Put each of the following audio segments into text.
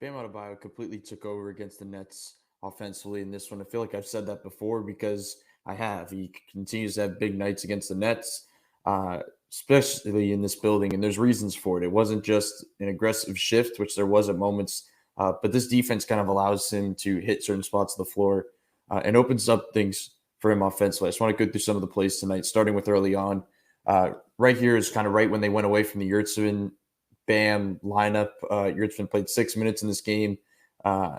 Bam Adebayo completely took over against the Nets offensively in this one. I feel like I've said that before because I have. He continues to have big nights against the Nets, uh, especially in this building, and there's reasons for it. It wasn't just an aggressive shift, which there was at moments, but this defense kind of allows him to hit certain spots of the floor and opens up things for him offensively. I just want to go through some of the plays tonight, starting with early on. Right here is kind of right when they went away from the Yurtseven Bam lineup. Yurtseven played 6 minutes in this game uh,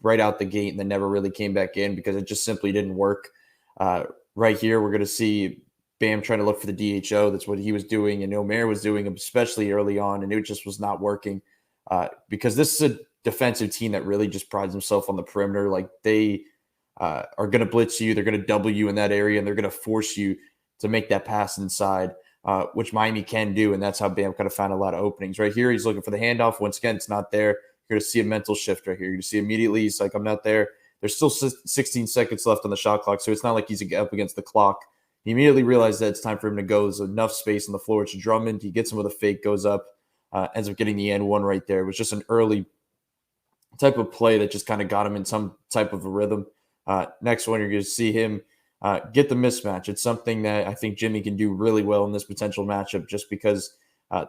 right out the gate and then never really came back in because it just simply didn't work. Uh, right here, we're going to see Bam trying to look for the DHO. That's what he was doing, and Omer was doing, especially early on, and it just was not working because this is a defensive team that really just prides themselves on the perimeter. Like they are going to blitz you, they're going to double you in that area, and they're going to force you to make that pass inside. Which Miami can do, and that's how Bam kind of found a lot of openings. Right here, he's looking for the handoff. Once again, it's not there. You're going to see a mental shift right here. You're going to see immediately he's like, I'm not there. There's still 16 seconds left on the shot clock, so it's not like he's up against the clock. He immediately realized that it's time for him to go. There's enough space on the floor. It's Drummond. He gets him with a fake, goes up, ends up getting the and one right there. It was just an early type of play that just kind of got him in some type of a rhythm. Next one, you're going to see him get the mismatch. It's something that I think Jimmy can do really well in this potential matchup just because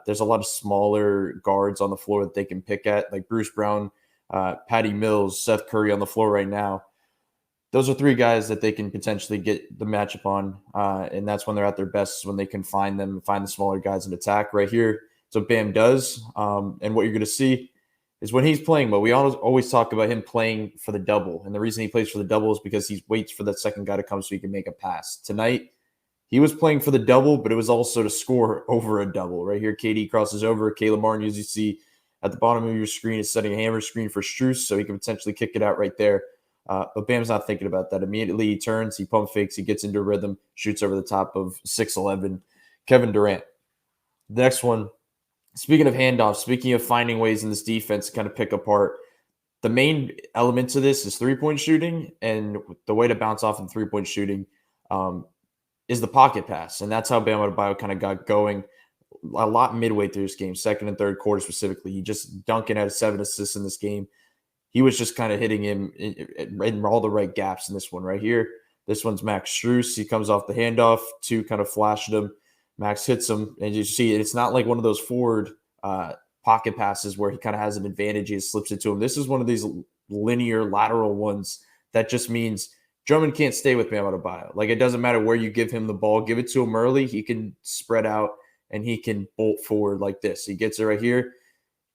there's a lot of smaller guards on the floor that they can pick at, like Bruce Brown, Patty Mills, Seth Curry on the floor right now. Those are three guys that they can potentially get the matchup on, and that's when they're at their best, when they can find them, find the smaller guys and attack right here. So Bam does, and what you're going to see is when he's playing, but we always talk about him playing for the double. And the reason he plays for the double is because he waits for that second guy to come so he can make a pass. Tonight, he was playing for the double, but it was also to score over a double. Right here, KD crosses over. Caleb Martin, as you see at the bottom of your screen, is setting a hammer screen for Strus, so he can potentially kick it out right there. But Bam's not thinking about that. Immediately, he turns, he pump fakes, he gets into a rhythm, shoots over the top of 6'11 Kevin Durant. The next one, speaking of handoffs, speaking of finding ways in this defense to kind of pick apart, the main element to this is three-point shooting, and the way to bounce off of three-point shooting um, is the pocket pass, and that's how Bam Adebayo kind of got going a lot midway through this game, second and third quarter specifically. He just Duncan had 7 assists in this game. He was just kind of hitting him in all the right gaps in this one right here. This one's Max Strus. He comes off the handoff, two kind of flashed him. Max hits him, and you see it's not like one of those forward pocket passes where he kind of has an advantage. He slips it to him. This is one of these linear lateral ones that just means Drummond can't stay with Bam Adebayo. Like it doesn't matter where you give him the ball, give it to him early. He can spread out and he can bolt forward like this. He gets it right here.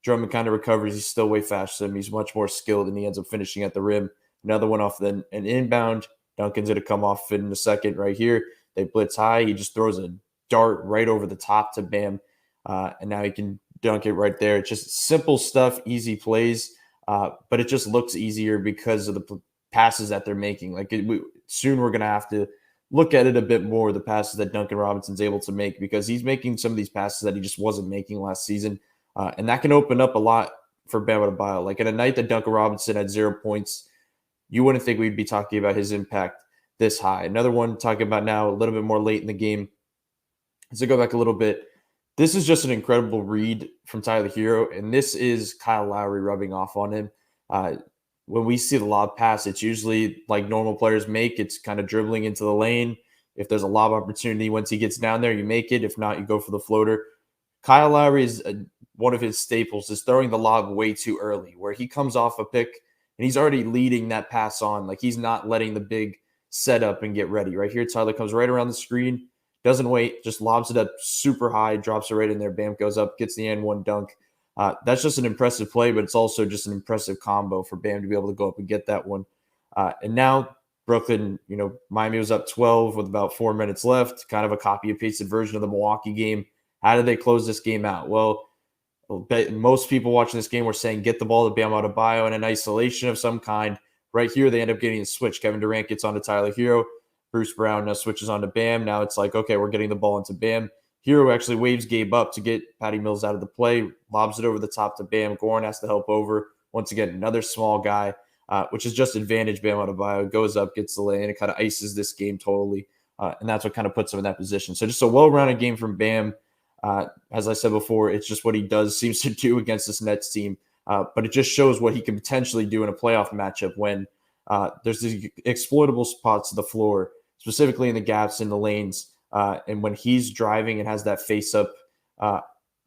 Drummond kind of recovers. He's still way faster than him. He's much more skilled, and he ends up finishing at the rim. Another one off then an inbound. Duncan's going to come off in a second right here. They blitz high. He just throws a dart right over the top to Bam, and now he can dunk it right there. It's just simple stuff, easy plays, but it just looks easier because of the passes that they're making. Soon we're going to have to look at it a bit more, the passes that Duncan Robinson's able to make, because he's making some of these passes that he just wasn't making last season. And that can open up a lot for Bam Adebayo. Like in a night that Duncan Robinson had 0 points, you wouldn't think we'd be talking about his impact this high. Another one talking about now a little bit more late in the game. As I go back a little bit, this is just an incredible read from Tyler Hero, and this is Kyle Lowry rubbing off on him. When we see the lob pass, it's usually like normal players make. It's kind of dribbling into the lane. If there's a lob opportunity, once he gets down there, you make it. If not, you go for the floater. Kyle Lowry is one of his staples is throwing the lob way too early, where he comes off a pick and he's already leading that pass on. Like he's not letting the big setup and get ready. Right here, Tyler comes right around the screen, doesn't wait, just lobs it up super high, drops it right in there. Bam goes up, gets the and one dunk. That's just an impressive play, but it's also just an impressive combo for Bam to be able to go up and get that one. And now Brooklyn, Miami was up 12 with about 4 minutes left, kind of a copy and pasted version of the Milwaukee game. How did they close this game out? Well, most people watching this game were saying get the ball to Bam Adebayo in an isolation of some kind. Right here, they end up getting a switch. Kevin Durant gets onto Tyler Hero. Bruce Brown now switches on to Bam. Now it's like, okay, we're getting the ball into Bam. Hero actually waves Gabe up to get Patty Mills out of the play, lobs it over the top to Bam. Goran has to help over. Once again, another small guy, which is just advantage. Bam Adebayo goes up, gets the lay, and it kind of ices this game totally. And that's what kind of puts him in that position. So just a well-rounded game from Bam. As I said before, it's just what he does, seems to do against this Nets team. But it just shows what he can potentially do in a playoff matchup when there's these exploitable spots of the floor, specifically in the gaps in the lanes. And when he's driving and has that face up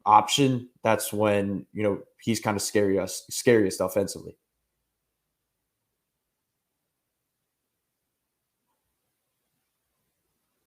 option, that's when he's kind of scariest offensively.